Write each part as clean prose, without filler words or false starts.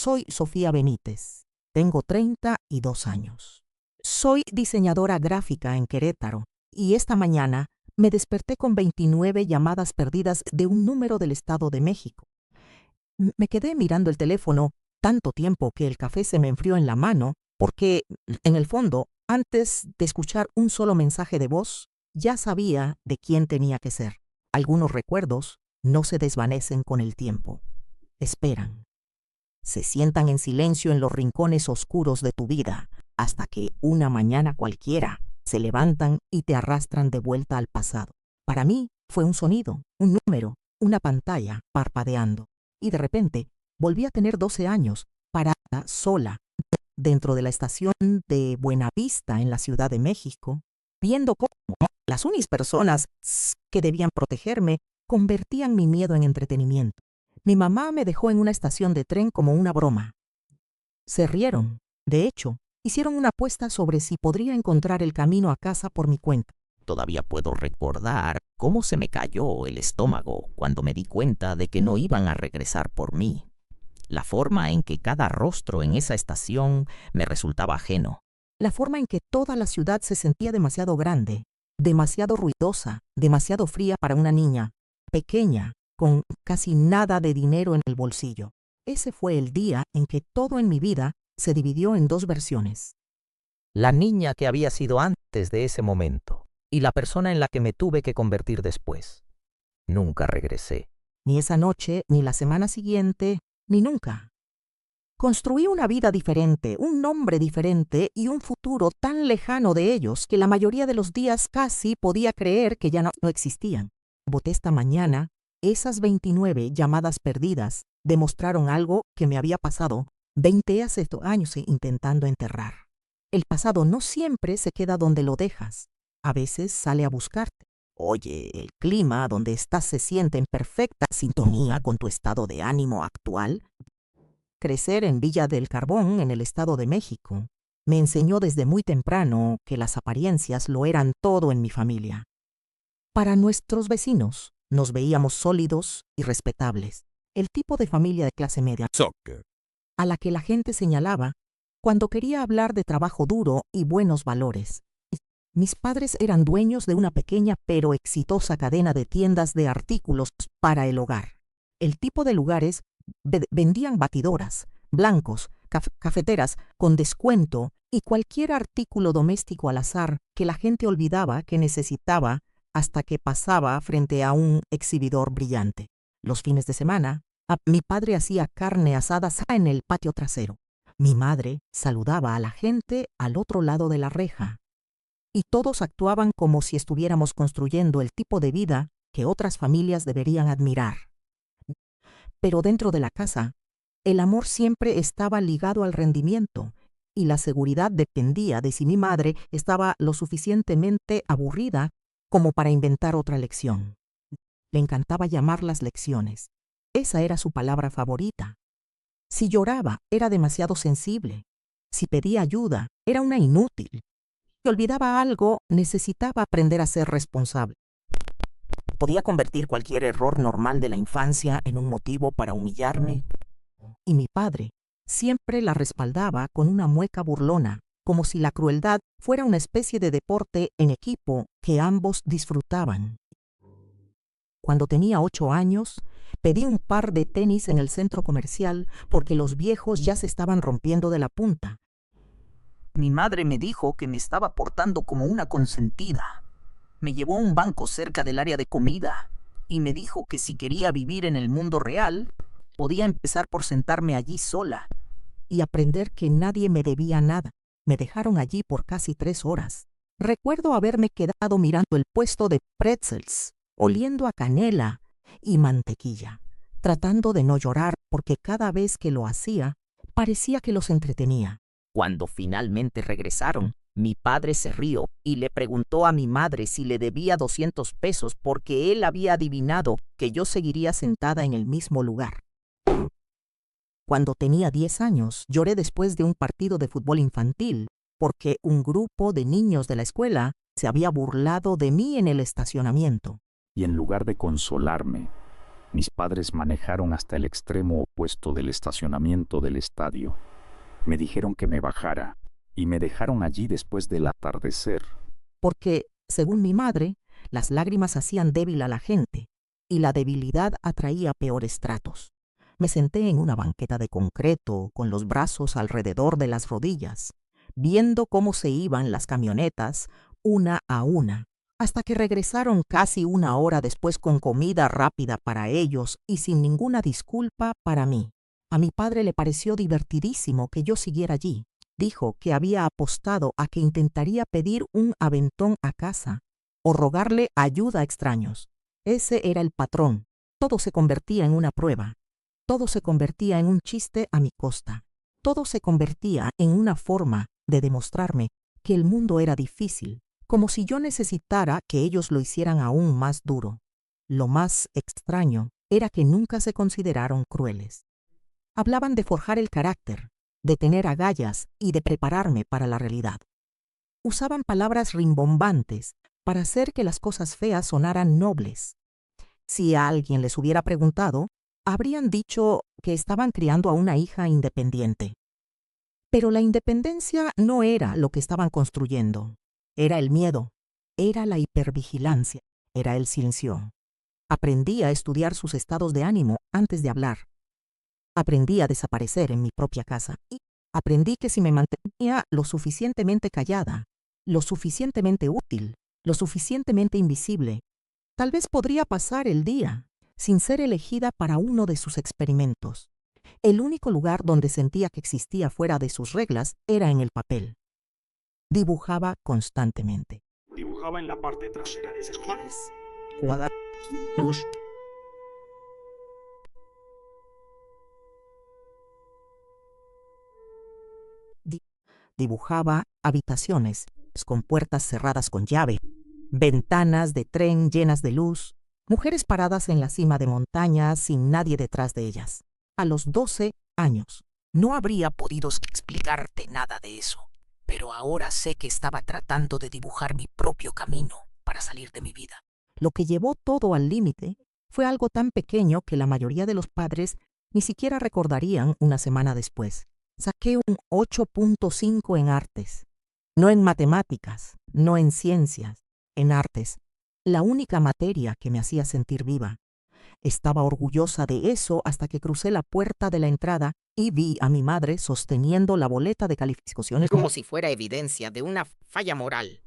Soy Sofía Benítez. Tengo 32 años. Soy diseñadora gráfica en Querétaro y esta mañana me desperté con 29 llamadas perdidas de un número del Estado de México. Me quedé mirando el teléfono tanto tiempo que el café se me enfrió en la mano porque, en el fondo, antes de escuchar un solo mensaje de voz, ya sabía de quién tenía que ser. Algunos recuerdos no se desvanecen con el tiempo. Esperan. Se sientan en silencio en los rincones oscuros de tu vida, hasta que una mañana cualquiera se levantan y te arrastran de vuelta al pasado. Para mí fue un sonido, un número, una pantalla parpadeando. Y de repente volví a tener 12 años, parada sola, dentro de la estación de Buenavista en la Ciudad de México, viendo cómo las únicas personas que debían protegerme convertían mi miedo en entretenimiento. Mi mamá me dejó en una estación de tren como una broma. Se rieron. De hecho, hicieron una apuesta sobre si podría encontrar el camino a casa por mi cuenta. Todavía puedo recordar cómo se me cayó el estómago cuando me di cuenta de que no iban a regresar por mí. La forma en que cada rostro en esa estación me resultaba ajeno. La forma en que toda la ciudad se sentía demasiado grande, demasiado ruidosa, demasiado fría para una niña, pequeña, con casi nada de dinero en el bolsillo. Ese fue el día en que todo en mi vida se dividió en dos versiones. La niña que había sido antes de ese momento y la persona en la que me tuve que convertir después. Nunca regresé. Ni esa noche, ni la semana siguiente, ni nunca. Construí una vida diferente, un nombre diferente y un futuro tan lejano de ellos que la mayoría de los días casi podía creer que ya no existían. Voté esta mañana. Esas 29 llamadas perdidas demostraron algo que me había pasado 20 años intentando enterrar. El pasado no siempre se queda donde lo dejas. A veces sale a buscarte. Oye, el clima donde estás se siente en perfecta sintonía con tu estado de ánimo actual. Crecer en Villa del Carbón, en el Estado de México, me enseñó desde muy temprano que las apariencias lo eran todo en mi familia. Para nuestros vecinos, nos veíamos sólidos y respetables, el tipo de familia de clase media a la que la gente señalaba cuando quería hablar de trabajo duro y buenos valores. Mis padres eran dueños de una pequeña pero exitosa cadena de tiendas de artículos para el hogar. El tipo de lugares vendían batidoras, blancos, cafeteras con descuento y cualquier artículo doméstico al azar que la gente olvidaba que necesitaba hasta que pasaba frente a un exhibidor brillante. Los fines de semana, mi padre hacía carne asada en el patio trasero. Mi madre saludaba a la gente al otro lado de la reja. Y todos actuaban como si estuviéramos construyendo el tipo de vida que otras familias deberían admirar. Pero dentro de la casa, el amor siempre estaba ligado al rendimiento y la seguridad dependía de si mi madre estaba lo suficientemente aburrida como para inventar otra lección. Le encantaba llamar las lecciones. Esa era su palabra favorita. Si lloraba, era demasiado sensible. Si pedía ayuda, era una inútil. Si olvidaba algo, necesitaba aprender a ser responsable. Podía convertir cualquier error normal de la infancia en un motivo para humillarme. Y mi padre siempre la respaldaba con una mueca burlona, como si la crueldad fuera una especie de deporte en equipo que ambos disfrutaban. Cuando tenía 8 años, pedí un par de tenis en el centro comercial porque los viejos ya se estaban rompiendo de la punta. Mi madre me dijo que me estaba portando como una consentida. Me llevó a un banco cerca del área de comida y me dijo que si quería vivir en el mundo real, podía empezar por sentarme allí sola y aprender que nadie me debía nada. Me dejaron allí por casi 3 horas. Recuerdo haberme quedado mirando el puesto de pretzels, oliendo a canela y mantequilla, tratando de no llorar porque cada vez que lo hacía, parecía que los entretenía. Cuando finalmente regresaron, mi padre se rió y le preguntó a mi madre si le debía 200 pesos porque él había adivinado que yo seguiría sentada en el mismo lugar. Cuando tenía 10 años, lloré después de un partido de fútbol infantil porque un grupo de niños de la escuela se había burlado de mí en el estacionamiento. Y en lugar de consolarme, Mis padres manejaron hasta el extremo opuesto del estacionamiento del estadio. Me dijeron que me bajara y me dejaron allí después del atardecer. Porque, según mi madre, las lágrimas hacían débil a la gente y la debilidad atraía peores tratos. Me senté en una banqueta de concreto con los brazos alrededor de las rodillas, viendo cómo se iban las camionetas una a una, hasta que regresaron casi una hora después con comida rápida para ellos y sin ninguna disculpa para mí. A mi padre le pareció divertidísimo que yo siguiera allí. Dijo que había apostado a que intentaría pedir un aventón a casa o rogarle ayuda a extraños. Ese era el patrón. Todo se convertía en una prueba. Todo se convertía en un chiste a mi costa. Todo se convertía en una forma de demostrarme que el mundo era difícil, como si yo necesitara que ellos lo hicieran aún más duro. Lo más extraño era que nunca se consideraron crueles. Hablaban de forjar el carácter, de tener agallas y de prepararme para la realidad. Usaban palabras rimbombantes para hacer que las cosas feas sonaran nobles. Si a alguien les hubiera preguntado, habrían dicho que estaban criando a una hija independiente. Pero la independencia no era lo que estaban construyendo. Era el miedo, era la hipervigilancia, era el silencio. Aprendí a estudiar sus estados de ánimo antes de hablar. Aprendí a desaparecer en mi propia casa y aprendí que si me mantenía lo suficientemente callada, lo suficientemente útil, lo suficientemente invisible, tal vez podría pasar el día sin ser elegida para uno de sus experimentos. El único lugar donde sentía que existía fuera de sus reglas era en el papel. Dibujaba constantemente. Dibujaba en la parte trasera de sus manos. Cuadernos. Dibujaba habitaciones con puertas cerradas con llave, ventanas de tren llenas de luz, mujeres paradas en la cima de montañas sin nadie detrás de ellas. A los 12 años. No habría podido explicarte nada de eso, pero ahora sé que estaba tratando de dibujar mi propio camino para salir de mi vida. Lo que llevó todo al límite fue algo tan pequeño que la mayoría de los padres ni siquiera recordarían una semana después. Saqué un 8.5 en artes, no en matemáticas, no en ciencias, en artes, la única materia que me hacía sentir viva. Estaba orgullosa de eso hasta que crucé la puerta de la entrada y vi a mi madre sosteniendo la boleta de calificaciones Como si fuera evidencia de una falla moral.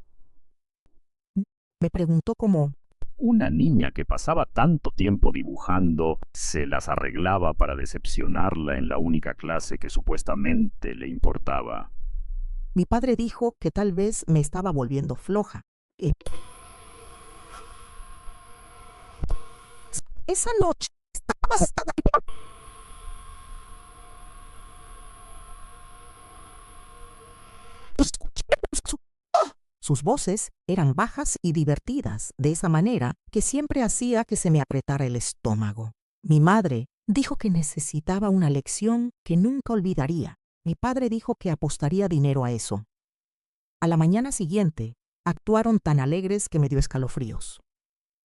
Me preguntó cómo. Una niña que pasaba tanto tiempo dibujando se las arreglaba para decepcionarla en la única clase que supuestamente le importaba. Mi padre dijo que tal vez me estaba volviendo floja. Esa noche estaba Sus voces eran bajas y divertidas, de esa manera que siempre hacía que se me apretara el estómago. Mi madre dijo que necesitaba una lección que nunca olvidaría. Mi padre dijo que apostaría dinero a eso. A la mañana siguiente, actuaron tan alegres que me dio escalofríos.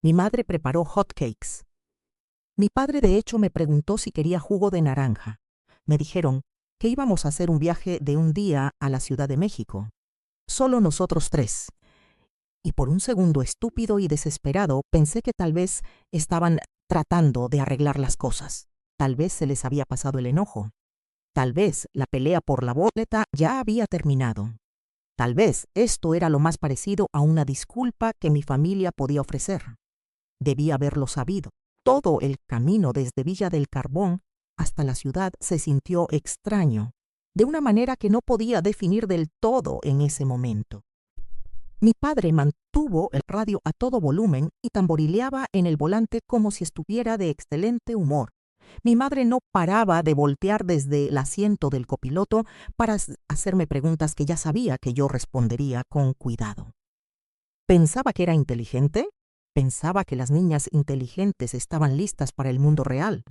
Mi madre preparó hot cakes. Mi padre de hecho me preguntó si quería jugo de naranja. Me dijeron que íbamos a hacer un viaje de un día a la Ciudad de México. Solo nosotros 3. Y por un segundo estúpido y desesperado pensé que tal vez estaban tratando de arreglar las cosas. Tal vez se les había pasado el enojo. Tal vez la pelea por la boleta ya había terminado. Tal vez esto era lo más parecido a una disculpa que mi familia podía ofrecer. Debía haberlo sabido. Todo el camino desde Villa del Carbón hasta la ciudad se sintió extraño, de una manera que no podía definir del todo en ese momento. Mi padre mantuvo el radio a todo volumen y tamborileaba en el volante como si estuviera de excelente humor. Mi madre no paraba de voltear desde el asiento del copiloto para hacerme preguntas que ya sabía que yo respondería con cuidado. ¿Pensaba que era inteligente? ¿Pensaba que las niñas inteligentes estaban listas para el mundo real?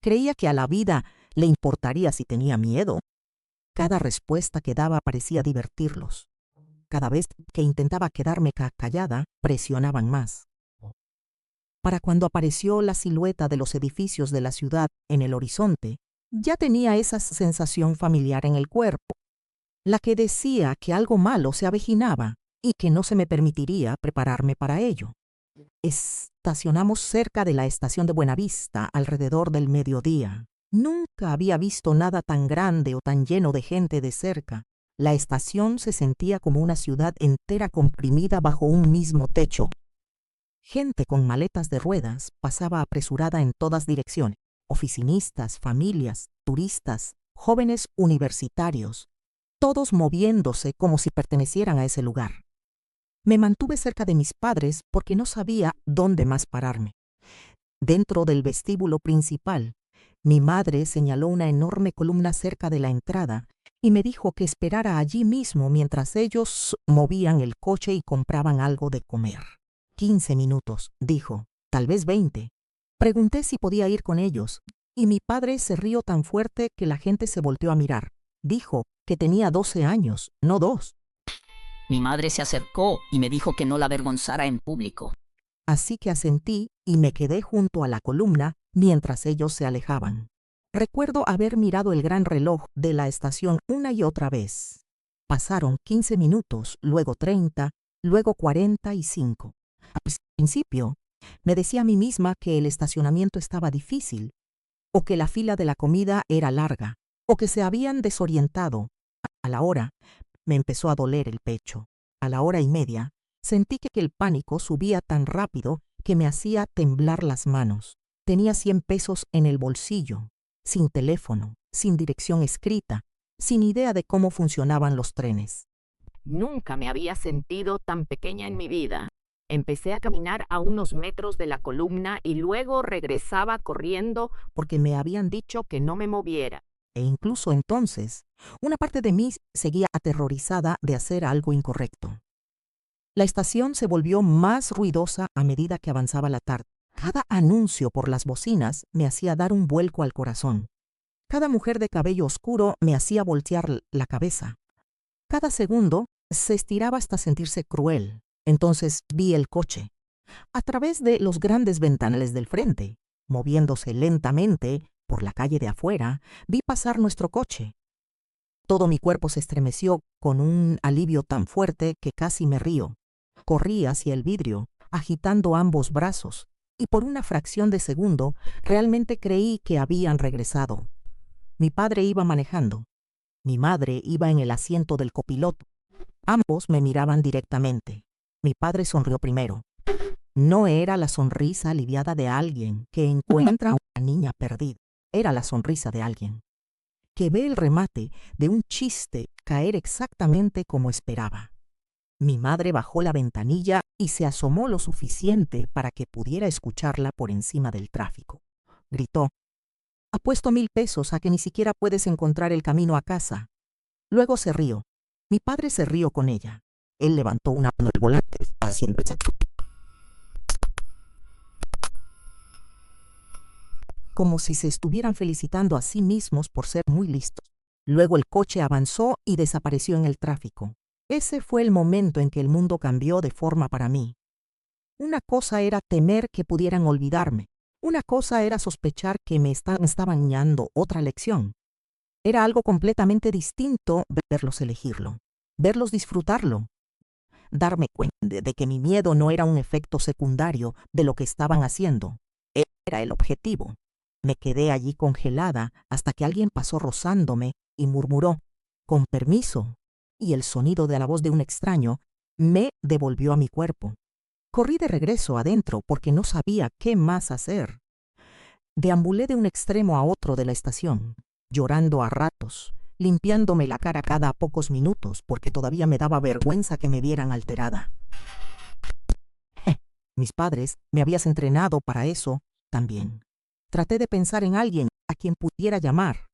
¿Creía que a la vida le importaría si tenía miedo? Cada respuesta que daba parecía divertirlos. Cada vez que intentaba quedarme callada, presionaban más. Para cuando apareció la silueta de los edificios de la ciudad en el horizonte, ya tenía esa sensación familiar en el cuerpo, la que decía que algo malo se avecinaba y que no se me permitiría prepararme para ello. Estacionamos cerca de la estación de Buenavista alrededor del mediodía. Nunca había visto nada tan grande o tan lleno de gente de cerca. La estación se sentía como una ciudad entera comprimida bajo un mismo techo. Gente con maletas de ruedas pasaba apresurada en todas direcciones. Oficinistas, familias, turistas, jóvenes universitarios, todos moviéndose como si pertenecieran a ese lugar. Me mantuve cerca de mis padres porque no sabía dónde más pararme. Dentro del vestíbulo principal, mi madre señaló una enorme columna cerca de la entrada y me dijo que esperara allí mismo mientras ellos movían el coche y compraban algo de comer. 15 minutos, dijo, tal vez 20. Pregunté si podía ir con ellos, y mi padre se rió tan fuerte que la gente se volteó a mirar. Dijo que tenía 12 años, no 2. Mi madre se acercó y me dijo que no la avergonzara en público. Así que asentí y me quedé junto a la columna mientras ellos se alejaban. Recuerdo haber mirado el gran reloj de la estación una y otra vez. Pasaron 15 minutos, luego 30, luego 45. Al principio, me decía a mí misma que el estacionamiento estaba difícil, o que la fila de la comida era larga, o que se habían desorientado. A la hora, me empezó a doler el pecho. A la hora y media, sentí que el pánico subía tan rápido que me hacía temblar las manos. Tenía 100 pesos en el bolsillo, sin teléfono, sin dirección escrita, sin idea de cómo funcionaban los trenes. Nunca me había sentido tan pequeña en mi vida. Empecé a caminar a unos metros de la columna y luego regresaba corriendo porque me habían dicho que no me moviera. E incluso entonces, una parte de mí seguía aterrorizada de hacer algo incorrecto. La estación se volvió más ruidosa a medida que avanzaba la tarde. Cada anuncio por las bocinas me hacía dar un vuelco al corazón. Cada mujer de cabello oscuro me hacía voltear la cabeza. Cada segundo se estiraba hasta sentirse cruel. Entonces vi el coche, a través de los grandes ventanales del frente, moviéndose lentamente por la calle de afuera, vi pasar nuestro coche. Todo mi cuerpo se estremeció con un alivio tan fuerte que casi me río. Corrí hacia el vidrio, agitando ambos brazos, y por una fracción de segundo realmente creí que habían regresado. Mi padre iba manejando. Mi madre iba en el asiento del copiloto. Ambos me miraban directamente. Mi padre sonrió primero. No era la sonrisa aliviada de alguien que encuentra a una niña perdida. Era la sonrisa de alguien que ve el remate de un chiste caer exactamente como esperaba. Mi madre bajó la ventanilla y se asomó lo suficiente para que pudiera escucharla por encima del tráfico. Gritó: «Apuesto 1000 pesos a que ni siquiera puedes encontrar el camino a casa». Luego se rió. Mi padre se rió con ella. Él levantó una mano del volante, haciendo exacto, como si se estuvieran felicitando a sí mismos por ser muy listos. Luego el coche avanzó y desapareció en el tráfico. Ese fue el momento en que el mundo cambió de forma para mí. Una cosa era temer que pudieran olvidarme. Una cosa era sospechar que me estaban guiando otra lección. Era algo completamente distinto verlos elegirlo, verlos disfrutarlo. Darme cuenta de que mi miedo no era un efecto secundario de lo que estaban haciendo. Era el objetivo. Me quedé allí congelada hasta que alguien pasó rozándome y murmuró: «Con permiso», y el sonido de la voz de un extraño me devolvió a mi cuerpo. Corrí de regreso adentro porque no sabía qué más hacer. Deambulé de un extremo a otro de la estación, llorando a ratos, limpiándome la cara cada pocos minutos porque todavía me daba vergüenza que me vieran alterada. Mis padres me habían entrenado para eso también. Traté de pensar en alguien a quien pudiera llamar,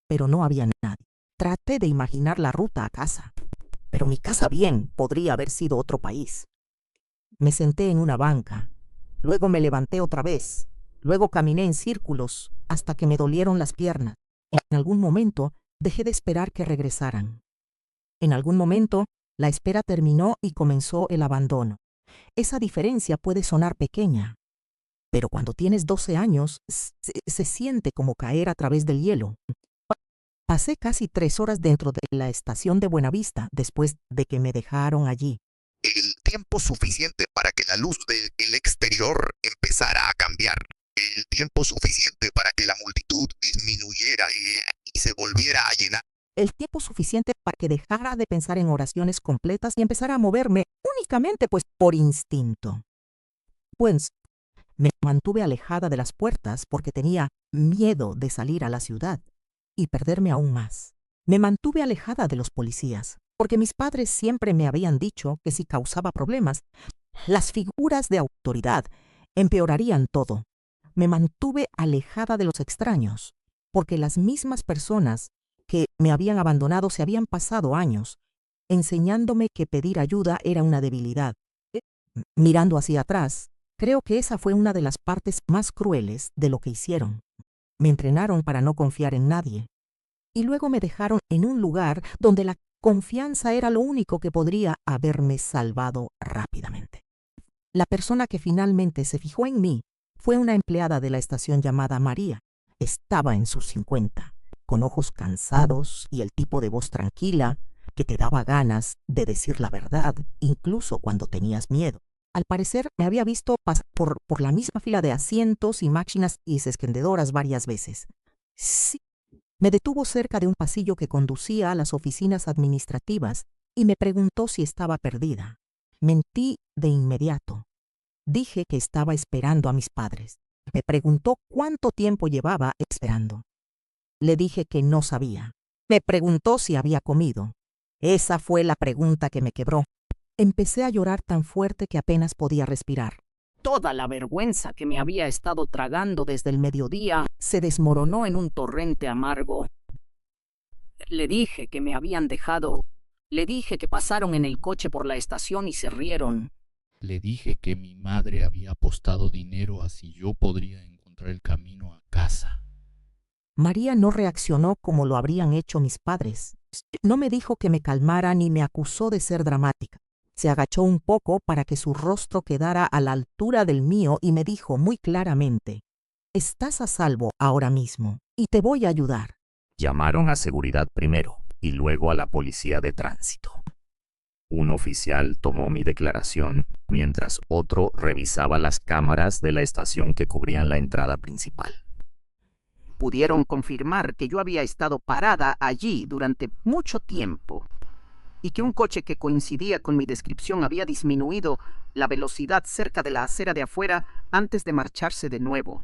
pero no había nadie. Traté de imaginar la ruta a casa, pero mi casa bien podría haber sido otro país. Me senté en una banca, luego me levanté otra vez, luego caminé en círculos hasta que me dolieron las piernas. En algún momento dejé de esperar que regresaran. En algún momento la espera terminó y comenzó el abandono. Esa diferencia puede sonar pequeña, pero cuando tienes 12 años, se siente como caer a través del hielo. Pasé casi 3 horas dentro de la estación de Buenavista después de que me dejaron allí. El tiempo suficiente para que la luz del exterior empezara a cambiar. El tiempo suficiente para que la multitud disminuyera y se volviera a llenar. El tiempo suficiente para que dejara de pensar en oraciones completas y empezara a moverme únicamente pues por instinto. Pues me mantuve alejada de las puertas porque tenía miedo de salir a la ciudad y perderme aún más. Me mantuve alejada de los policías porque mis padres siempre me habían dicho que si causaba problemas, las figuras de autoridad empeorarían todo. Me mantuve alejada de los extraños porque las mismas personas que me habían abandonado se habían pasado años enseñándome que pedir ayuda era una debilidad. Mirando hacia atrás, creo que esa fue una de las partes más crueles de lo que hicieron. Me entrenaron para no confiar en nadie. Y luego me dejaron en un lugar donde la confianza era lo único que podría haberme salvado rápidamente. La persona que finalmente se fijó en mí fue una empleada de la estación llamada María. Estaba en sus 50, con ojos cansados y el tipo de voz tranquila que te daba ganas de decir la verdad, incluso cuando tenías miedo. Al parecer me había visto pasar por la misma fila de asientos y máquinas y expendedoras varias veces. Sí, me detuvo cerca de un pasillo que conducía a las oficinas administrativas y me preguntó si estaba perdida. Mentí de inmediato. Dije que estaba esperando a mis padres. Me preguntó cuánto tiempo llevaba esperando. Le dije que no sabía. Me preguntó si había comido. Esa fue la pregunta que me quebró. Empecé a llorar tan fuerte que apenas podía respirar. Toda la vergüenza que me había estado tragando desde el mediodía se desmoronó en un torrente amargo. Le dije que me habían dejado. Le dije que pasaron en el coche por la estación y se rieron. Le dije que mi madre había apostado dinero a si yo podría encontrar el camino a casa. María no reaccionó como lo habrían hecho mis padres. No me dijo que me calmara ni me acusó de ser dramática. Se agachó un poco para que su rostro quedara a la altura del mío y me dijo muy claramente: «Estás a salvo ahora mismo y te voy a ayudar». Llamaron a seguridad primero y luego a la policía de tránsito. Un oficial tomó mi declaración mientras otro revisaba las cámaras de la estación que cubrían la entrada principal. Pudieron confirmar que yo había estado parada allí durante mucho tiempo y que un coche que coincidía con mi descripción había disminuido la velocidad cerca de la acera de afuera antes de marcharse de nuevo.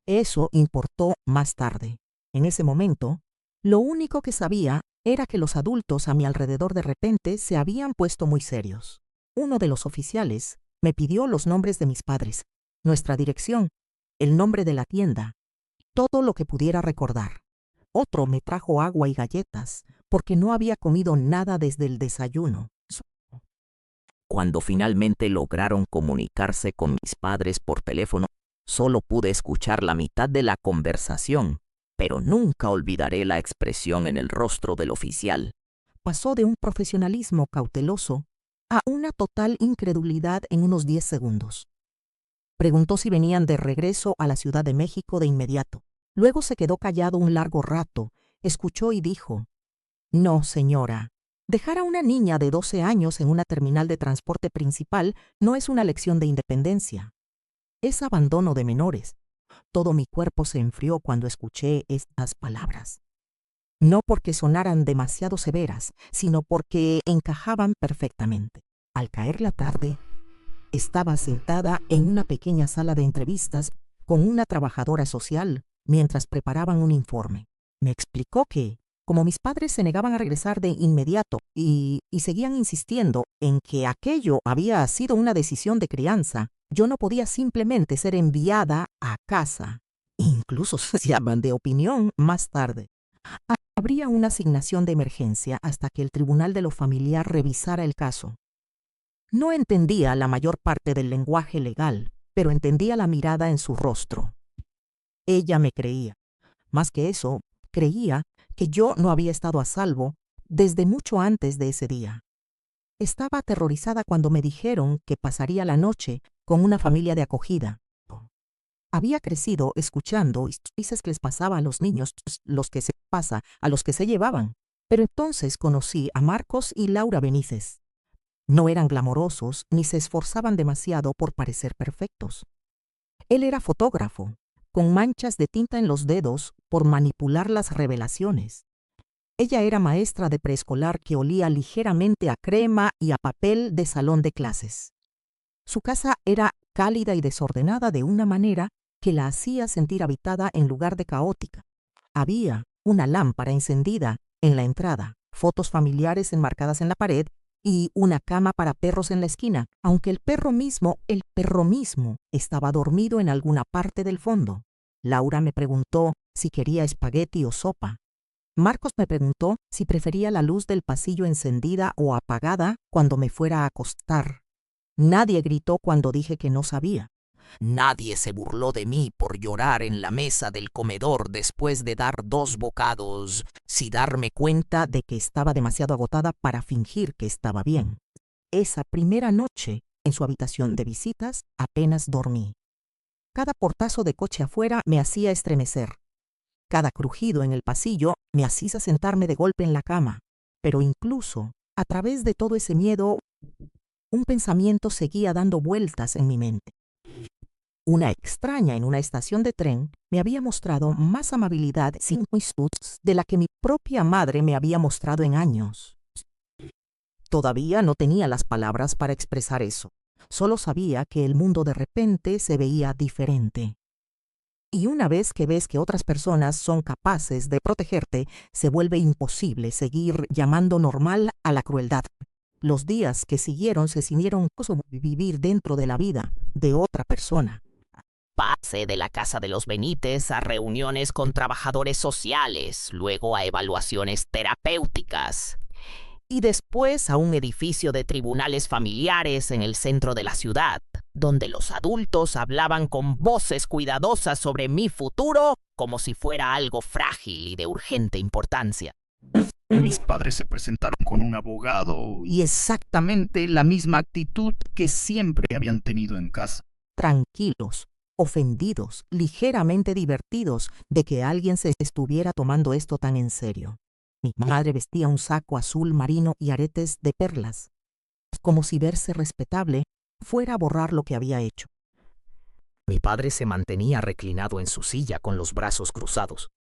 Eso importó más tarde. En ese momento, lo único que sabía era que los adultos a mi alrededor de repente se habían puesto muy serios. Uno de los oficiales me pidió los nombres de mis padres, nuestra dirección, el nombre de la tienda, todo lo que pudiera recordar. Otro me trajo agua y galletas, porque no había comido nada desde el desayuno. Cuando finalmente lograron comunicarse con mis padres por teléfono, solo pude escuchar la mitad de la conversación, pero nunca olvidaré la expresión en el rostro del oficial. Pasó de un profesionalismo cauteloso a una total incredulidad en unos 10 segundos. Preguntó si venían de regreso a la Ciudad de México de inmediato. Luego se quedó callado un largo rato, escuchó y dijo: «No, señora. Dejar a una niña de 12 años en una terminal de transporte principal no es una lección de independencia. Es abandono de menores». Todo mi cuerpo se enfrió cuando escuché estas palabras. No porque sonaran demasiado severas, sino porque encajaban perfectamente. Al caer la tarde, estaba sentada en una pequeña sala de entrevistas con una trabajadora social mientras preparaban un informe. Me explicó que, como mis padres se negaban a regresar de inmediato y seguían insistiendo en que aquello había sido una decisión de crianza, yo no podía simplemente ser enviada a casa. Incluso se llaman de opinión más tarde. Habría una asignación de emergencia hasta que el Tribunal de lo Familiar revisara el caso. No entendía la mayor parte del lenguaje legal, pero entendía la mirada en su rostro. Ella me creía. Más que eso, creía que yo no había estado a salvo desde mucho antes de ese día. Estaba aterrorizada cuando me dijeron que pasaría la noche con una familia de acogida, Había crecido escuchando historias que les pasaba a los niños, los que se pasa, a los que se llevaban. Pero entonces conocí a Marcos y Laura Benítez. No eran glamorosos ni se esforzaban demasiado por parecer perfectos. Él era fotógrafo, con manchas de tinta en los dedos por manipular las revelaciones. Ella era maestra de preescolar que olía ligeramente a crema y a papel de salón de clases. Su casa era cálida y desordenada de una manera que la hacía sentir habitada en lugar de caótica. Había una lámpara encendida en la entrada, fotos familiares enmarcadas en la pared y una cama para perros en la esquina, aunque el perro mismo, estaba dormido en alguna parte del fondo. Laura me preguntó si quería espagueti o sopa. Marcos me preguntó si prefería la luz del pasillo encendida o apagada cuando me fuera a acostar. Nadie gritó cuando dije que no sabía. Nadie se burló de mí por llorar en la mesa del comedor después de dar 2 bocados, sin darme cuenta de que estaba demasiado agotada para fingir que estaba bien. Esa primera noche, en su habitación de visitas, apenas dormí. Cada portazo de coche afuera me hacía estremecer. Cada crujido en el pasillo me hacía sentarme de golpe en la cama. Pero incluso, a través de todo ese miedo, un pensamiento seguía dando vueltas en mi mente. Una extraña en una estación de tren me había mostrado más amabilidad sin juicios de la que mi propia madre me había mostrado en años. Todavía no tenía las palabras para expresar eso. Solo sabía que el mundo de repente se veía diferente. Y una vez que ves que otras personas son capaces de protegerte, se vuelve imposible seguir llamando normal a la crueldad. Los días que siguieron se sintieron como vivir dentro de la vida de otra persona. Pasé de la casa de los Benítez a reuniones con trabajadores sociales, luego a evaluaciones terapéuticas y después a un edificio de tribunales familiares en el centro de la ciudad, donde los adultos hablaban con voces cuidadosas sobre mi futuro como si fuera algo frágil y de urgente importancia. Mis padres se presentaron con un abogado y exactamente la misma actitud que siempre habían tenido en casa. Tranquilos, ofendidos, ligeramente divertidos de que alguien se estuviera tomando esto tan en serio. Mi madre vestía un saco azul marino y aretes de perlas, como si verse respetable fuera a borrar lo que había hecho. Mi padre se mantenía reclinado en su silla con los brazos cruzados,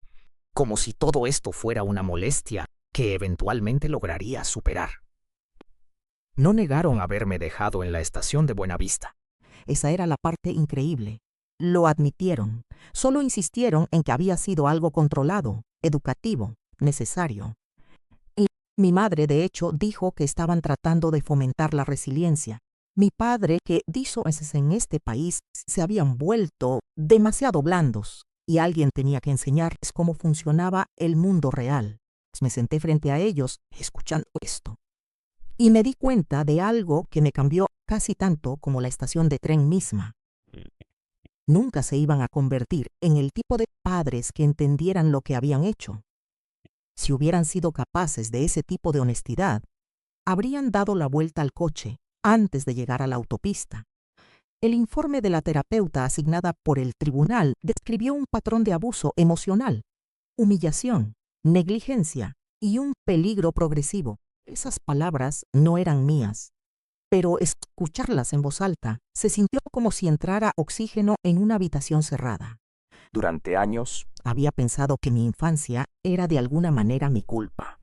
como si todo esto fuera una molestia que eventualmente lograría superar. No negaron haberme dejado en la estación de Buenavista. Esa era la parte increíble. Lo admitieron. Solo insistieron en que había sido algo controlado, educativo, necesario. Y mi madre, de hecho, dijo que estaban tratando de fomentar la resiliencia. Mi padre, que dijo en este país, se habían vuelto demasiado blandos y alguien tenía que enseñarles cómo funcionaba el mundo real. Me senté frente a ellos, escuchando esto. Y me di cuenta de algo que me cambió casi tanto como la estación de tren misma. Nunca se iban a convertir en el tipo de padres que entendieran lo que habían hecho. Si hubieran sido capaces de ese tipo de honestidad, habrían dado la vuelta al coche antes de llegar a la autopista. El informe de la terapeuta asignada por el tribunal describió un patrón de abuso emocional, humillación, negligencia y un peligro progresivo. Esas palabras no eran mías, pero escucharlas en voz alta se sintió como si entrara oxígeno en una habitación cerrada. Durante años había pensado que mi infancia era de alguna manera mi culpa.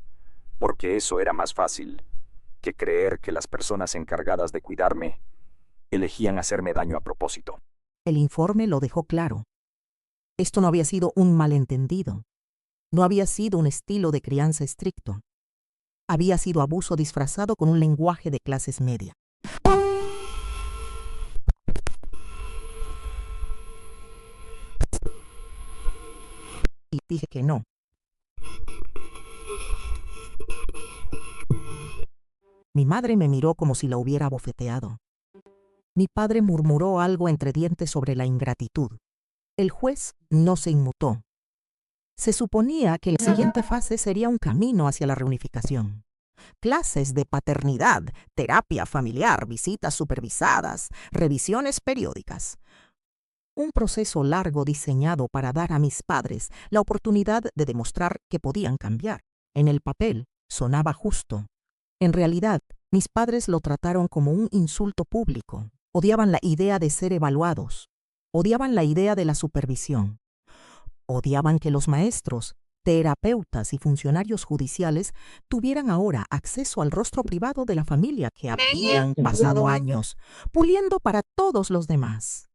Porque eso era más fácil que creer que las personas encargadas de cuidarme elegían hacerme daño a propósito. El informe lo dejó claro. Esto no había sido un malentendido. No había sido un estilo de crianza estricto. Había sido abuso disfrazado con un lenguaje de clases media. Y dije que no. Mi madre me miró como si la hubiera bofeteado. Mi padre murmuró algo entre dientes sobre la ingratitud. El juez no se inmutó. Se suponía que la siguiente fase sería un camino hacia la reunificación. Clases de paternidad, terapia familiar, visitas supervisadas, revisiones periódicas. Un proceso largo diseñado para dar a mis padres la oportunidad de demostrar que podían cambiar. En el papel sonaba justo. En realidad, mis padres lo trataron como un insulto público. Odiaban la idea de ser evaluados. Odiaban la idea de la supervisión. Odiaban que los maestros, terapeutas y funcionarios judiciales tuvieran ahora acceso al rostro privado de la familia que habían pasado años puliendo para todos los demás.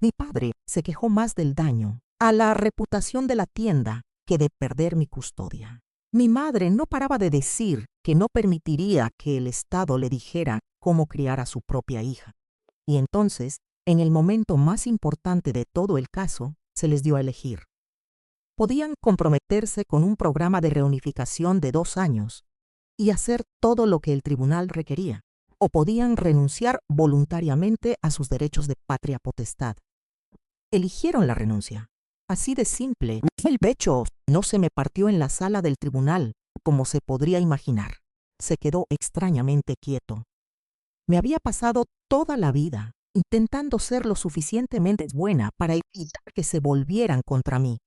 Mi padre se quejó más del daño a la reputación de la tienda que de perder mi custodia. Mi madre no paraba de decir que no permitiría que el Estado le dijera cómo criar a su propia hija. Y entonces, en el momento más importante de todo el caso, se les dio a elegir. Podían comprometerse con un programa de reunificación de 2 años y hacer todo lo que el tribunal requería, o podían renunciar voluntariamente a sus derechos de patria potestad. Eligieron la renuncia. Así de simple. El pecho no se me partió en la sala del tribunal, como se podría imaginar. Se quedó extrañamente quieto. Me había pasado toda la vida intentando ser lo suficientemente buena para evitar que se volvieran contra mí.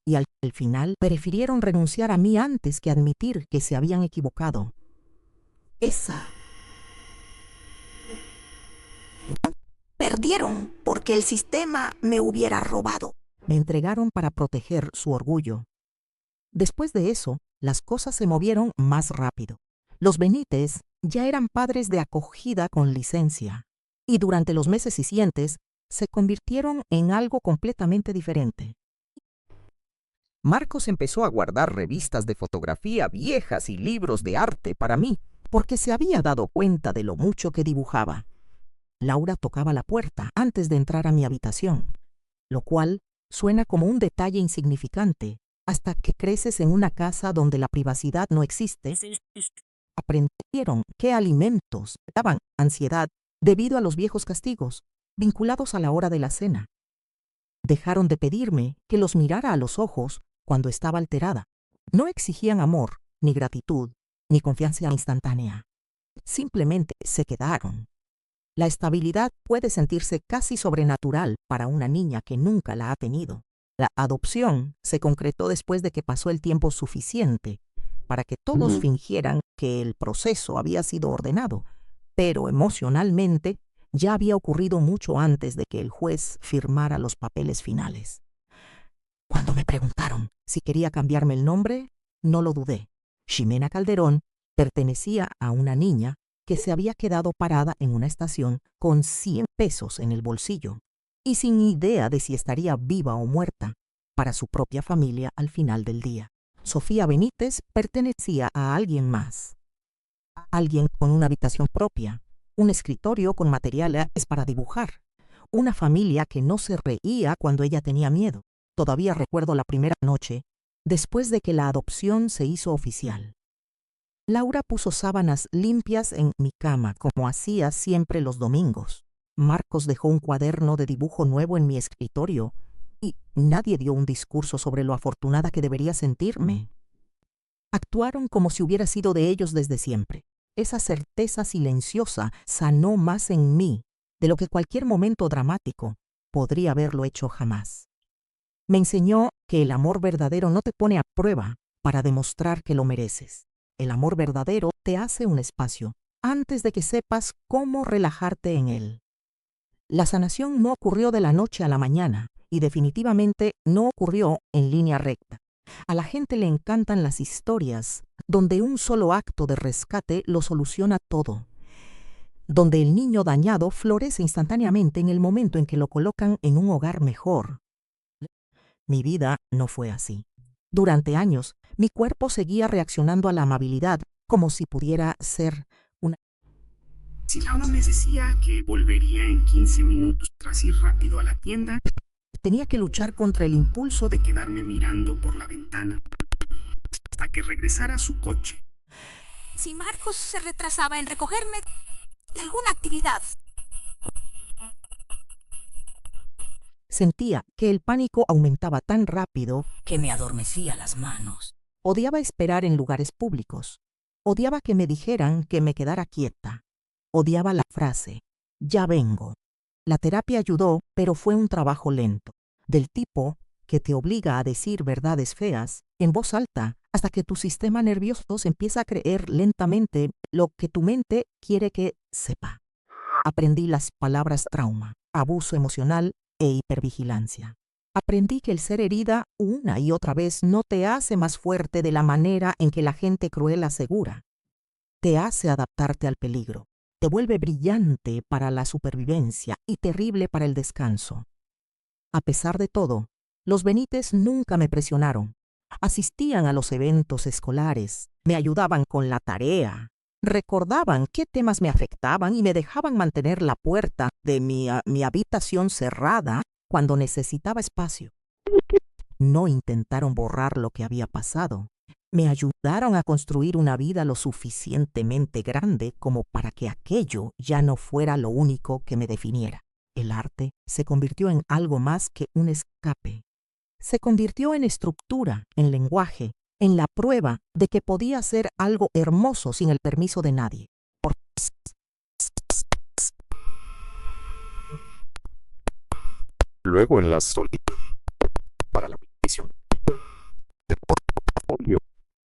Y al final prefirieron renunciar a mí antes que admitir que se habían equivocado. Perdieron porque el sistema me hubiera robado. Me entregaron para proteger su orgullo. Después de eso, las cosas se movieron más rápido. Los Benítez ya eran padres de acogida con licencia, y durante los meses siguientes se convirtieron en algo completamente diferente. Marcos empezó a guardar revistas de fotografía viejas y libros de arte para mí, porque se había dado cuenta de lo mucho que dibujaba. Laura tocaba la puerta antes de entrar a mi habitación, lo cual suena como un detalle insignificante hasta que creces en una casa donde la privacidad no existe. Aprendieron qué alimentos daban ansiedad debido a los viejos castigos vinculados a la hora de la cena. Dejaron de pedirme que los mirara a los ojos cuando estaba alterada. No exigían amor, ni gratitud, ni confianza instantánea. Simplemente se quedaron. La estabilidad puede sentirse casi sobrenatural para una niña que nunca la ha tenido. La adopción se concretó después de que pasó el tiempo suficiente para que todos fingieran que el proceso había sido ordenado, pero emocionalmente ya había ocurrido mucho antes de que el juez firmara los papeles finales. Cuando me preguntaron si quería cambiarme el nombre, no lo dudé. Ximena Calderón pertenecía a una niña que se había quedado parada en una estación con 100 pesos en el bolsillo y sin idea de si estaría viva o muerta para su propia familia al final del día. Sofía Benítez pertenecía a alguien más, alguien con una habitación propia, un escritorio con materiales para dibujar, una familia que no se reía cuando ella tenía miedo. Todavía recuerdo la primera noche, después de que la adopción se hizo oficial. Laura puso sábanas limpias en mi cama, como hacía siempre los domingos. Marcos dejó un cuaderno de dibujo nuevo en mi escritorio y nadie dio un discurso sobre lo afortunada que debería sentirme. Actuaron como si hubiera sido de ellos desde siempre. Esa certeza silenciosa sanó más en mí de lo que cualquier momento dramático podría haberlo hecho jamás. Me enseñó que el amor verdadero no te pone a prueba para demostrar que lo mereces. El amor verdadero te hace un espacio antes de que sepas cómo relajarte en él. La sanación no ocurrió de la noche a la mañana y definitivamente no ocurrió en línea recta. A la gente le encantan las historias donde un solo acto de rescate lo soluciona todo, donde el niño dañado florece instantáneamente en el momento en que lo colocan en un hogar mejor. Mi vida no fue así. Durante años, mi cuerpo seguía reaccionando a la amabilidad como si pudiera ser una... Si Laura me decía que volvería en 15 minutos tras ir rápido a la tienda, tenía que luchar contra el impulso de quedarme mirando por la ventana hasta que regresara a su coche. Si Marcos se retrasaba en recogerme de alguna actividad. Sentía que el pánico aumentaba tan rápido que me adormecía las manos. Odiaba esperar en lugares públicos. Odiaba que me dijeran que me quedara quieta. Odiaba la frase, ya vengo. La terapia ayudó, pero fue un trabajo lento, del tipo que te obliga a decir verdades feas en voz alta hasta que tu sistema nervioso se empieza a creer lentamente lo que tu mente quiere que sepa. Aprendí las palabras trauma, abuso emocional e hipervigilancia. Aprendí que el ser herida una y otra vez no te hace más fuerte de la manera en que la gente cruel asegura. Te hace adaptarte al peligro. Te vuelve brillante para la supervivencia y terrible para el descanso. A pesar de todo, los Benítez nunca me presionaron. Asistían a los eventos escolares, me ayudaban con la tarea, recordaban qué temas me afectaban y me dejaban mantener la puerta de mi habitación cerrada cuando necesitaba espacio. No intentaron borrar lo que había pasado. Me ayudaron a construir una vida lo suficientemente grande como para que aquello ya no fuera lo único que me definiera. El arte se convirtió en algo más que un escape. Se convirtió en estructura, en lenguaje, en la prueba de que podía ser algo hermoso sin el permiso de nadie. Luego en la solicitud para la misión de portafolio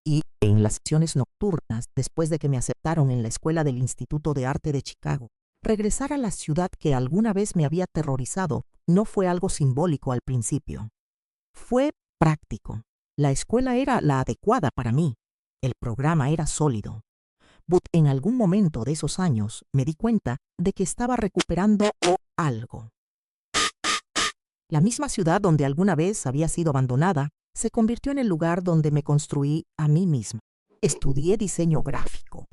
y en las sesiones nocturnas, después de que me aceptaron en la Escuela del Instituto de Arte de Chicago, regresar a la ciudad que alguna vez me había aterrorizado no fue algo simbólico al principio. Fue práctico. La escuela era la adecuada para mí. El programa era sólido. But en algún momento de esos años me di cuenta de que estaba recuperando algo. La misma ciudad donde alguna vez había sido abandonada se convirtió en el lugar donde me construí a mí misma. Estudié diseño gráfico.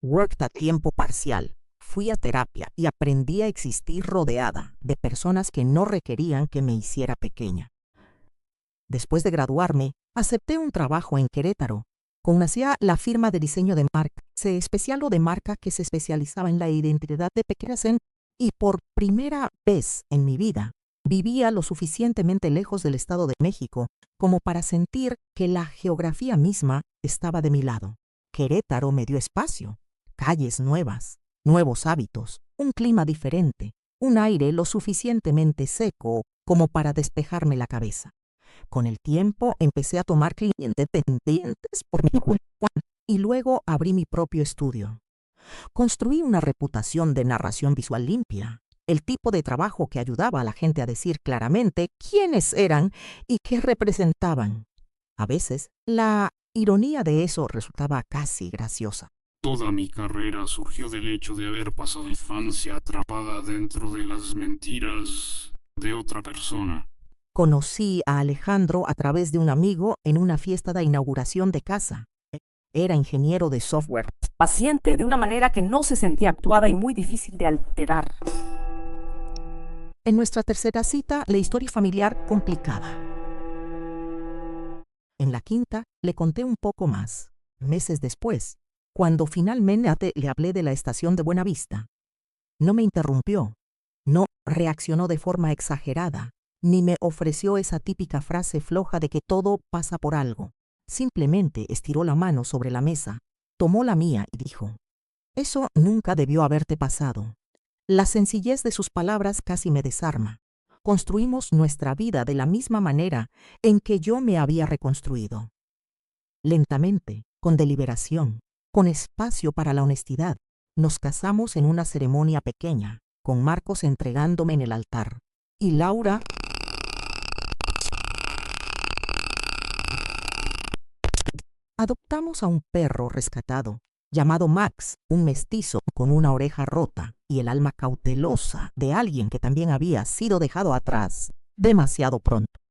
Worked a tiempo parcial. Fui a terapia y aprendí a existir rodeada de personas que no requerían que me hiciera pequeña. Después de graduarme, acepté un trabajo en Querétaro. Conocía la firma de diseño de marca, especial de marca que se especializaba en la identidad de pequeñas y por primera vez en mi vida vivía lo suficientemente lejos del Estado de México como para sentir que la geografía misma estaba de mi lado. Querétaro me dio espacio, calles nuevas, nuevos hábitos, un clima diferente, un aire lo suficientemente seco como para despejarme la cabeza. Con el tiempo empecé a tomar clientes pendientes por mi cuenta y luego abrí mi propio estudio. Construí una reputación de narración visual limpia, el tipo de trabajo que ayudaba a la gente a decir claramente quiénes eran y qué representaban. A veces, la ironía de eso resultaba casi graciosa. Toda mi carrera surgió del hecho de haber pasado infancia atrapada dentro de las mentiras de otra persona. Conocí a Alejandro a través de un amigo en una fiesta de inauguración de casa. Era ingeniero de software. Paciente de una manera que no se sentía actuada y muy difícil de alterar. En nuestra tercera cita, la historia familiar complicada. En la quinta, le conté un poco más. Meses después, cuando finalmente le hablé de la estación de Buenavista, no me interrumpió, no reaccionó de forma exagerada, ni me ofreció esa típica frase floja de que todo pasa por algo. Simplemente estiró la mano sobre la mesa, tomó la mía y dijo, «Eso nunca debió haberte pasado». La sencillez de sus palabras casi me desarma. Construimos nuestra vida de la misma manera en que yo me había reconstruido. Lentamente, con deliberación, con espacio para la honestidad, nos casamos en una ceremonia pequeña, con Marcos entregándome en el altar. Y Laura... Adoptamos a un perro rescatado, llamado Max, un mestizo con una oreja rota y el alma cautelosa de alguien que también había sido dejado atrás demasiado pronto.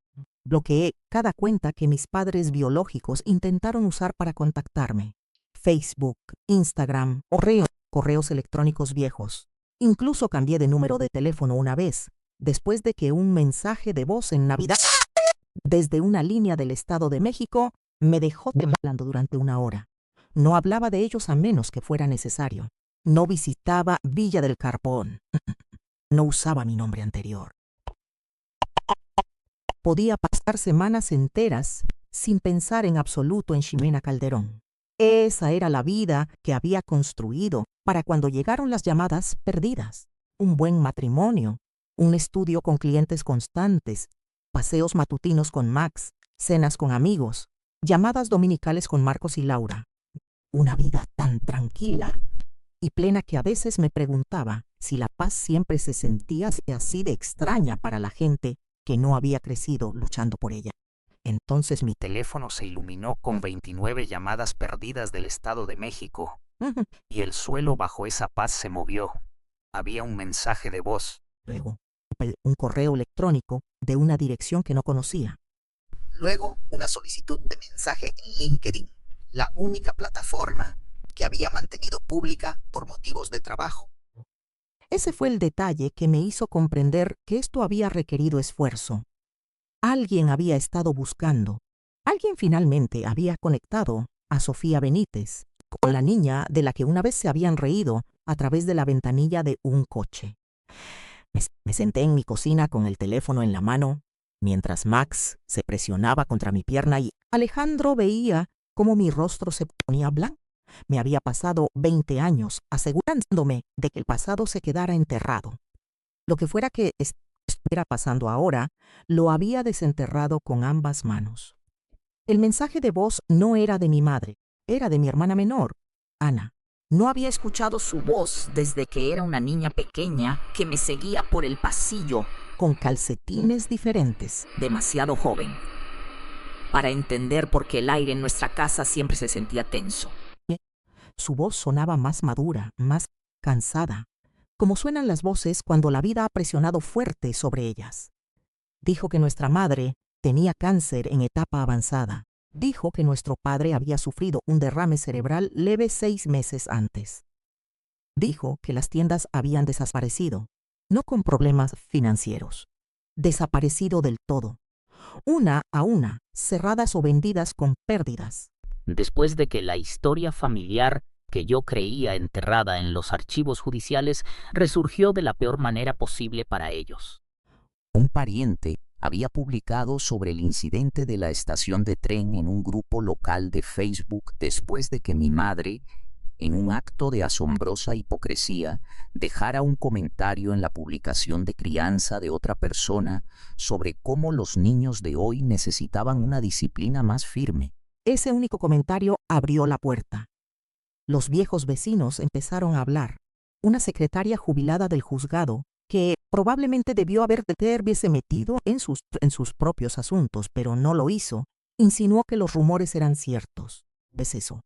Bloqueé cada cuenta que mis padres biológicos intentaron usar para contactarme. Facebook, Instagram, correos electrónicos viejos. Incluso cambié de número de teléfono una vez, después de que un mensaje de voz en Navidad desde una línea del Estado de México me dejó temblando durante una hora. No hablaba de ellos a menos que fuera necesario. No visitaba Villa del Carbón. No usaba mi nombre anterior. Podía pasar semanas enteras sin pensar en absoluto en Ximena Calderón. Esa era la vida que había construido para cuando llegaron las llamadas perdidas. Un buen matrimonio, un estudio con clientes constantes, paseos matutinos con Max, cenas con amigos, llamadas dominicales con Marcos y Laura. Una vida tan tranquila y plena que a veces me preguntaba si la paz siempre se sentía así de extraña para la gente que no había crecido luchando por ella. Entonces mi teléfono se iluminó con 29 llamadas perdidas del Estado de México, y el suelo bajo esa paz se movió. Había un mensaje de voz. Luego, un correo electrónico de una dirección que no conocía. Luego, una solicitud de mensaje en LinkedIn, la única plataforma que había mantenido pública por motivos de trabajo. Ese fue el detalle que me hizo comprender que esto había requerido esfuerzo. Alguien había estado buscando. Alguien finalmente había conectado a Sofía Benítez con la niña de la que una vez se habían reído a través de la ventanilla de un coche. Me senté en mi cocina con el teléfono en la mano, mientras Max se presionaba contra mi pierna y Alejandro veía cómo mi rostro se ponía blanco. Me había pasado 20 años asegurándome de que el pasado se quedara enterrado. Lo que fuera que estuviera pasando ahora, lo había desenterrado con ambas manos. El mensaje de voz no era de mi madre, era de mi hermana menor, Ana. No había escuchado su voz desde que era una niña pequeña que me seguía por el pasillo con calcetines diferentes, demasiado joven, para entender por qué el aire en nuestra casa siempre se sentía tenso. Su voz sonaba más madura, más cansada, como suenan las voces cuando la vida ha presionado fuerte sobre ellas. Dijo que nuestra madre tenía cáncer en etapa avanzada. Dijo que nuestro padre había sufrido un derrame cerebral leve 6 meses antes. Dijo que las tiendas habían desaparecido, no con problemas financieros, desaparecido del todo, una a una, cerradas o vendidas con pérdidas. Después de que la historia familiar que yo creía enterrada en los archivos judiciales resurgió de la peor manera posible para ellos. Un pariente había publicado sobre el incidente de la estación de tren en un grupo local de Facebook después de que mi madre, en un acto de asombrosa hipocresía, dejara un comentario en la publicación de crianza de otra persona sobre cómo los niños de hoy necesitaban una disciplina más firme. Ese único comentario abrió la puerta. Los viejos vecinos empezaron a hablar. Una secretaria jubilada del juzgado, que probablemente debió haberse metido en sus propios asuntos, pero no lo hizo, insinuó que los rumores eran ciertos. ¿Ves eso?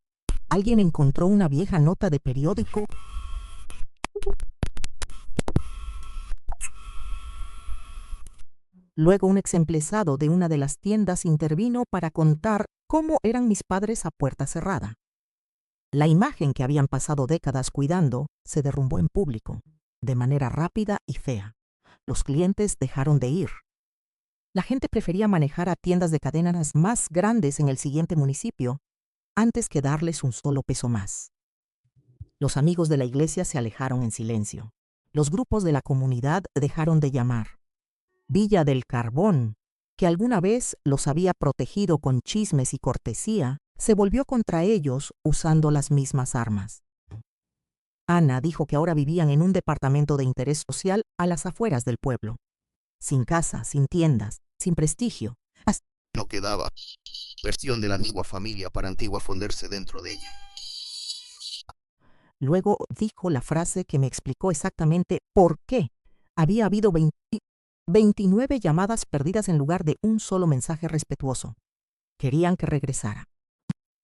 Alguien encontró una vieja nota de periódico. Luego un exemplezado de una de las tiendas intervino para contar cómo eran mis padres a puerta cerrada. La imagen que habían pasado décadas cuidando se derrumbó en público, de manera rápida y fea. Los clientes dejaron de ir. La gente prefería manejar a tiendas de cadenas más grandes en el siguiente municipio antes que darles un solo peso más. Los amigos de la iglesia se alejaron en silencio. Los grupos de la comunidad dejaron de llamar. Villa del Carbón, que alguna vez los había protegido con chismes y cortesía, se volvió contra ellos usando las mismas armas. Ana dijo que ahora vivían en un departamento de interés social a las afueras del pueblo, sin casa, sin tiendas, sin prestigio. No quedaba versión de la antigua familia para Antigua fundirse dentro de ella. Luego dijo la frase que me explicó exactamente por qué había habido 29 llamadas perdidas en lugar de un solo mensaje respetuoso. Querían que regresara.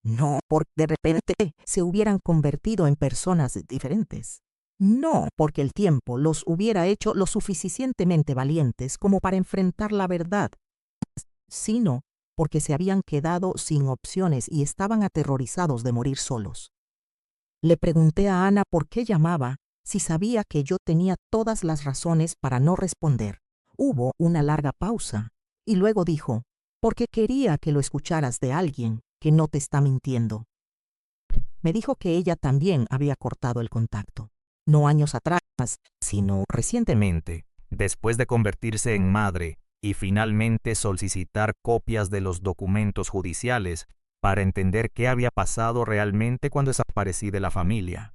No porque de repente se hubieran convertido en personas diferentes. No porque el tiempo los hubiera hecho lo suficientemente valientes como para enfrentar la verdad, sino porque se habían quedado sin opciones y estaban aterrorizados de morir solos. Le pregunté a Ana por qué llamaba, si sabía que yo tenía todas las razones para no responder. Hubo una larga pausa, y luego dijo, porque quería que lo escucharas de alguien que no te está mintiendo. Me dijo que ella también había cortado el contacto, no años atrás, sino recientemente, después de convertirse en madre y finalmente solicitar copias de los documentos judiciales para entender qué había pasado realmente cuando desaparecí de la familia.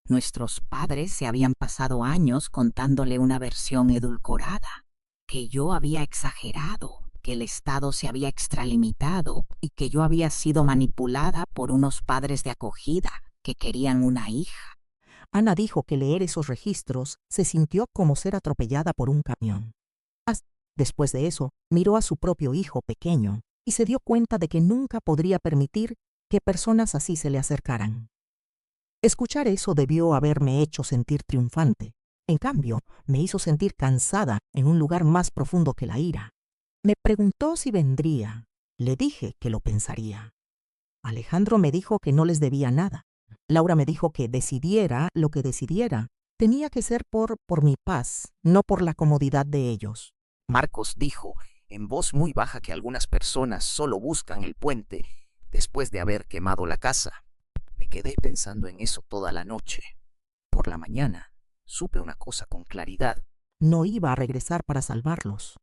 Nuestros padres se habían pasado años contándole una versión edulcorada, que yo había exagerado, que el Estado se había extralimitado y que yo había sido manipulada por unos padres de acogida que querían una hija. Ana dijo que leer esos registros se sintió como ser atropellada por un camión. Después de eso, miró a su propio hijo pequeño y se dio cuenta de que nunca podría permitir que personas así se le acercaran. Escuchar eso debió haberme hecho sentir triunfante. En cambio, me hizo sentir cansada en un lugar más profundo que la ira. Me preguntó si vendría. Le dije que lo pensaría. Alejandro me dijo que no les debía nada. Laura me dijo que decidiera lo que decidiera. Tenía que ser por mi paz, no por la comodidad de ellos. Marcos dijo en voz muy baja que algunas personas solo buscan el puente después de haber quemado la casa. Me quedé pensando en eso toda la noche. Por la mañana, supe una cosa con claridad. No iba a regresar para salvarlos.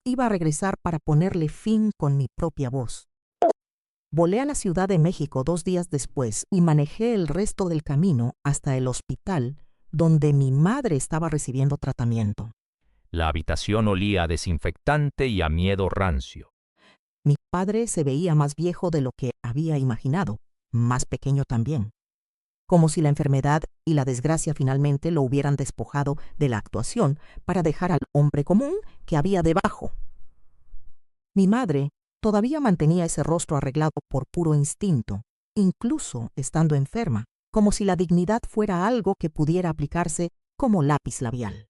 Iba a regresar para ponerle fin con mi propia voz. Volé a la Ciudad de México 2 días después y manejé el resto del camino hasta el hospital donde mi madre estaba recibiendo tratamiento. La habitación olía a desinfectante y a miedo rancio. Mi padre se veía más viejo de lo que había imaginado, más pequeño también. Como si la enfermedad y la desgracia finalmente lo hubieran despojado de la actuación para dejar al hombre común que había debajo. Mi madre todavía mantenía ese rostro arreglado por puro instinto, incluso estando enferma, como si la dignidad fuera algo que pudiera aplicarse como lápiz labial.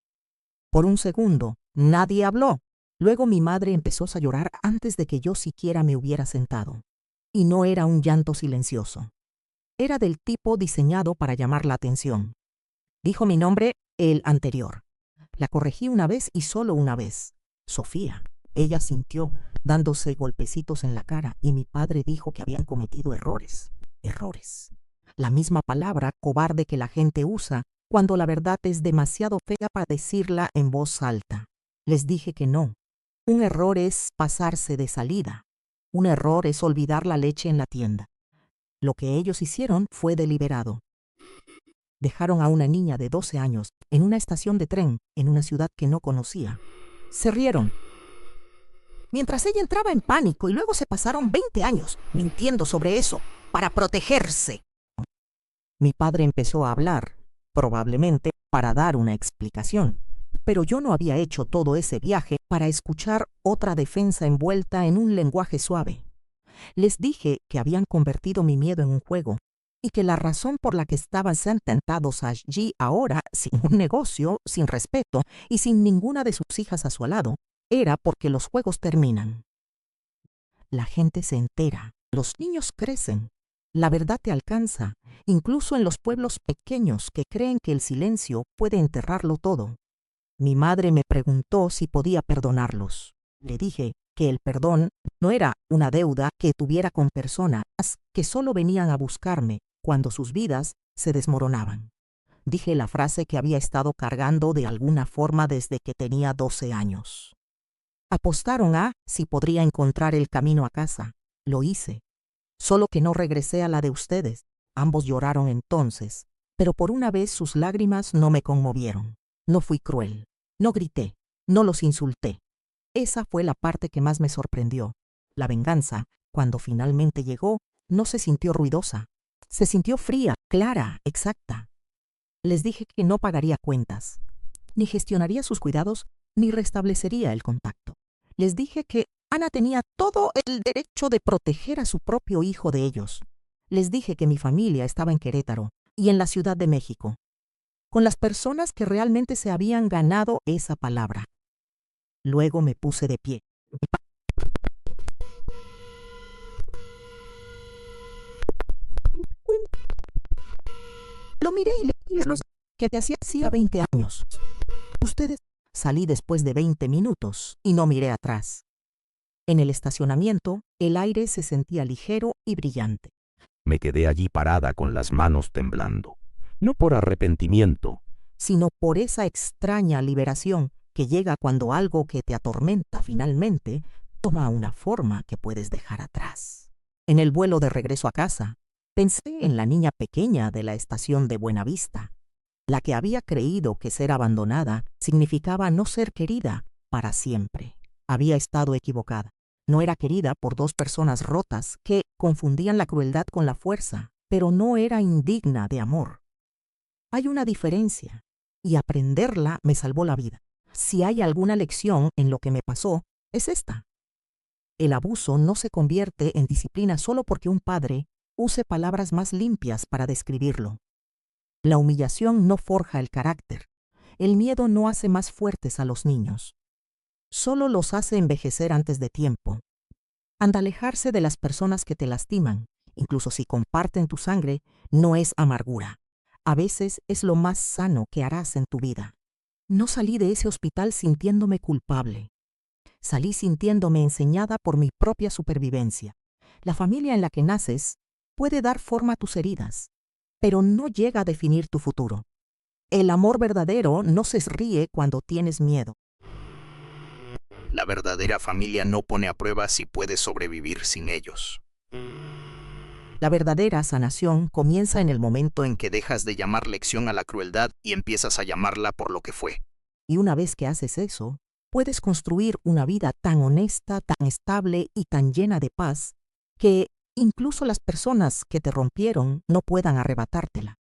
Por un segundo, nadie habló. Luego mi madre empezó a llorar antes de que yo siquiera me hubiera sentado. Y no era un llanto silencioso. Era del tipo diseñado para llamar la atención. Dijo mi nombre, el anterior. La corregí una vez y solo una vez. Sofía. Ella sintió, dándose golpecitos en la cara, y mi padre dijo que habían cometido errores. Errores. La misma palabra cobarde que la gente usa cuando la verdad es demasiado fea para decirla en voz alta. Les dije que no. Un error es pasarse de salida. Un error es olvidar la leche en la tienda. Lo que ellos hicieron fue deliberado. Dejaron a una niña de 12 años en una estación de tren en una ciudad que no conocía. Se rieron. Mientras ella entraba en pánico y luego se pasaron 20 años mintiendo sobre eso para protegerse. Mi padre empezó a hablar, probablemente para dar una explicación. Pero yo no había hecho todo ese viaje para escuchar otra defensa envuelta en un lenguaje suave. Les dije que habían convertido mi miedo en un juego y que la razón por la que estaban sentados allí ahora, sin un negocio, sin respeto y sin ninguna de sus hijas a su lado, era porque los juegos terminan. La gente se entera, los niños crecen, la verdad te alcanza, incluso en los pueblos pequeños que creen que el silencio puede enterrarlo todo. Mi madre me preguntó si podía perdonarlos. Le dije que el perdón no era una deuda que tuviera con personas que solo venían a buscarme cuando sus vidas se desmoronaban. Dije la frase que había estado cargando de alguna forma desde que tenía 12 años. Apostaron a si podría encontrar el camino a casa. Lo hice. Solo que no regresé a la de ustedes. Ambos lloraron entonces, pero por una vez sus lágrimas no me conmovieron. No fui cruel, no grité, no los insulté. Esa fue la parte que más me sorprendió. La venganza, cuando finalmente llegó, no se sintió ruidosa. Se sintió fría, clara, exacta. Les dije que no pagaría cuentas, ni gestionaría sus cuidados, ni restablecería el contacto. Les dije que Ana tenía todo el derecho de proteger a su propio hijo de ellos. Les dije que mi familia estaba en Querétaro y en la Ciudad de México, con las personas que realmente se habían ganado esa palabra. Luego me puse de pie. Lo miré y le dije que te hacía 20 años. Ustedes... Salí después de 20 minutos y no miré atrás. En el estacionamiento, el aire se sentía ligero y brillante. Me quedé allí parada con las manos temblando. No por arrepentimiento, sino por esa extraña liberación que llega cuando algo que te atormenta finalmente toma una forma que puedes dejar atrás. En el vuelo de regreso a casa, Pensé en la niña pequeña de la estación de Buenavista, la que había creído que ser abandonada significaba no ser querida para siempre. Había estado equivocada. No era querida por dos personas rotas que confundían la crueldad con la fuerza, pero no era indigna de amor. Hay una diferencia, y aprenderla me salvó la vida. Si hay alguna lección en lo que me pasó, es esta. El abuso no se convierte en disciplina solo porque un padre use palabras más limpias para describirlo. La humillación no forja el carácter. El miedo no hace más fuertes a los niños. Solo los hace envejecer antes de tiempo. Alejarse de las personas que te lastiman, incluso si comparten tu sangre, no es amargura. A veces es lo más sano que harás en tu vida. No salí de ese hospital sintiéndome culpable. Salí sintiéndome enseñada por mi propia supervivencia. La familia en la que naces puede dar forma a tus heridas, pero no llega a definir tu futuro. El amor verdadero no se ríe cuando tienes miedo. La verdadera familia no pone a prueba si puedes sobrevivir sin ellos. La verdadera sanación comienza en el momento En que dejas de llamar lección a la crueldad y empiezas a llamarla por lo que fue. y una vez que haces eso, puedes construir una vida tan honesta, tan estable y tan llena de paz que incluso las personas que te rompieron no puedan arrebatártela.